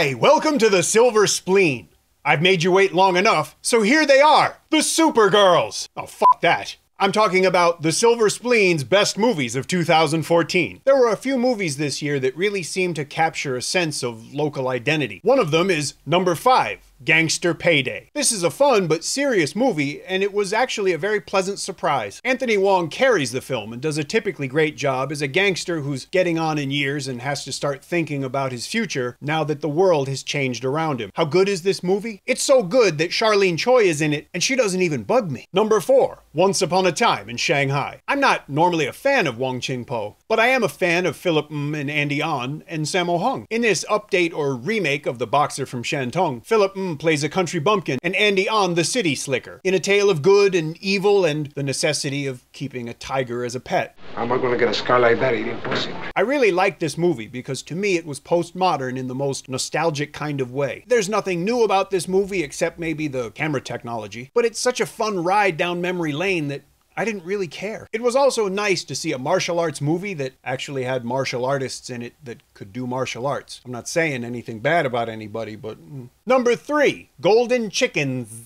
Hi, welcome to the Silver Spleen. I've made you wait long enough, so here they are, the Supergirls. Oh, fuck that. I'm talking about the Silver Spleen's best movies of 2014. There were a few movies this year that really seemed to capture a sense of local identity. One of them is number 5. Gangster Payday. This is a fun but serious movie, and it was actually a very pleasant surprise. Anthony Wong carries the film and does a typically great job as a gangster who's getting on in years and has to start thinking about his future now that the world has changed around him. How good is this movie? It's so good that Charlene Choi is in it, and she doesn't even bug me. Number 4. Once Upon a Time in Shanghai. I'm not normally a fan of Wong Ching-po, but I am a fan of Philip and Andy On and Sammo Hung. In this update or remake of The Boxer from Shantung, Philip plays a country bumpkin and Andy On the city slicker, in a tale of good and evil and the necessity of keeping a tiger as a pet. How am I going to get a scar like that eating pussy? I really like this movie because to me it was postmodern in the most nostalgic kind of way. There's nothing new about this movie except maybe the camera technology, but it's such a fun ride down memory lane that I didn't really care. It was also nice to see a martial arts movie that actually had martial artists in it that could do martial arts. I'm not saying anything bad about anybody, but... Number 3, Golden Chickens.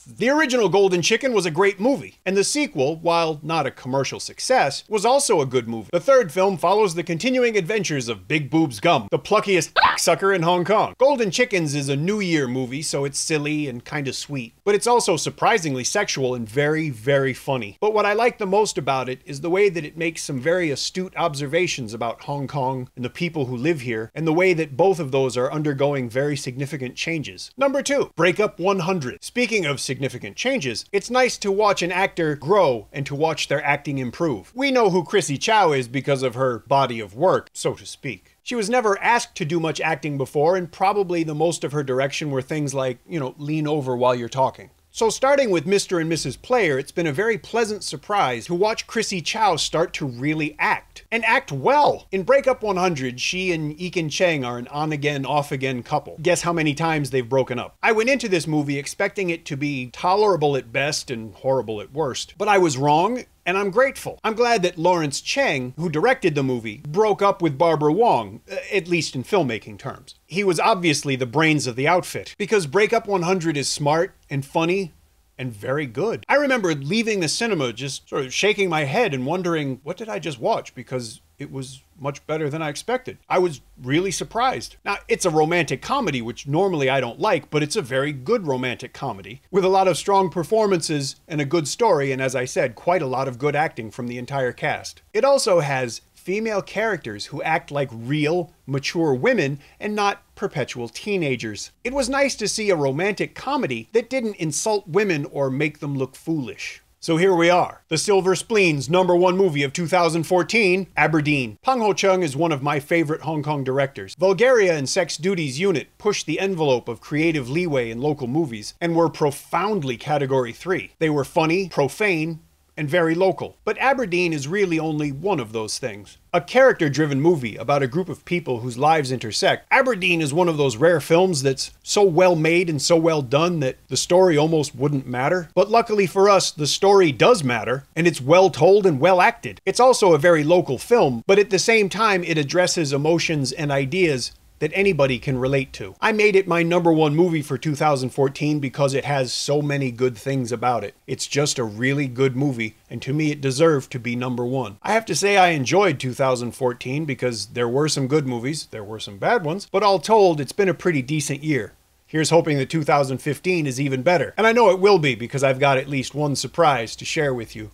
The original Golden Chicken was a great movie, and the sequel, while not a commercial success, was also a good movie. The third film follows the continuing adventures of Big Boobs Gum, the pluckiest sucker in Hong Kong. Golden Chickens is a New Year movie, so it's silly and kinda sweet, but it's also surprisingly sexual and very, very funny. But what I like the most about it is the way that it makes some very astute observations about Hong Kong and the people who live here, and the way that both of those are undergoing very significant changes. Number 2, Breakup 100. Speaking of significant changes, it's nice to watch an actor grow and to watch their acting improve. We know who Chrissy Chow is because of her body of work, so to speak. She was never asked to do much acting before, and probably the most of her direction were things like, lean over while you're talking. So starting with Mr. and Mrs. Player, it's been a very pleasant surprise to watch Chrissy Chow start to really act. And act well! In Breakup 100, she and Ekin Cheng are an on-again, off-again couple. Guess how many times they've broken up. I went into this movie expecting it to be tolerable at best and horrible at worst. But I was wrong, and I'm grateful. I'm glad that Lawrence Cheng, who directed the movie, broke up with Barbara Wong, at least in filmmaking terms. He was obviously the brains of the outfit, because Breakup 100 is smart and funny and very good. I remember leaving the cinema just sort of shaking my head and wondering, what did I just watch? Because it was much better than I expected. I was really surprised. Now, it's a romantic comedy, which normally I don't like, but it's a very good romantic comedy, with a lot of strong performances and a good story, and as I said, quite a lot of good acting from the entire cast. It also has female characters who act like real, mature women and not perpetual teenagers. It was nice to see a romantic comedy that didn't insult women or make them look foolish. So here we are, the Silver Spleen's number 1 movie of 2014, Aberdeen. Pang Ho-chung is one of my favorite Hong Kong directors. Vulgaria and Sex Duty's unit pushed the envelope of creative leeway in local movies and were profoundly Category 3. They were funny, profane, and very local. But Aberdeen is really only one of those things. A character-driven movie about a group of people whose lives intersect, Aberdeen is one of those rare films that's so well made and so well done that the story almost wouldn't matter. But luckily for us, the story does matter, and it's well told and well acted. It's also a very local film, but at the same time it addresses emotions and ideas that anybody can relate to. I made it my number 1 movie for 2014 because it has so many good things about it. It's just a really good movie, and to me it deserved to be number 1. I have to say I enjoyed 2014 because there were some good movies, there were some bad ones, but all told, it's been a pretty decent year. Here's hoping that 2015 is even better. And I know it will be because I've got at least one surprise to share with you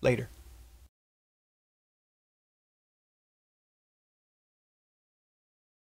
later.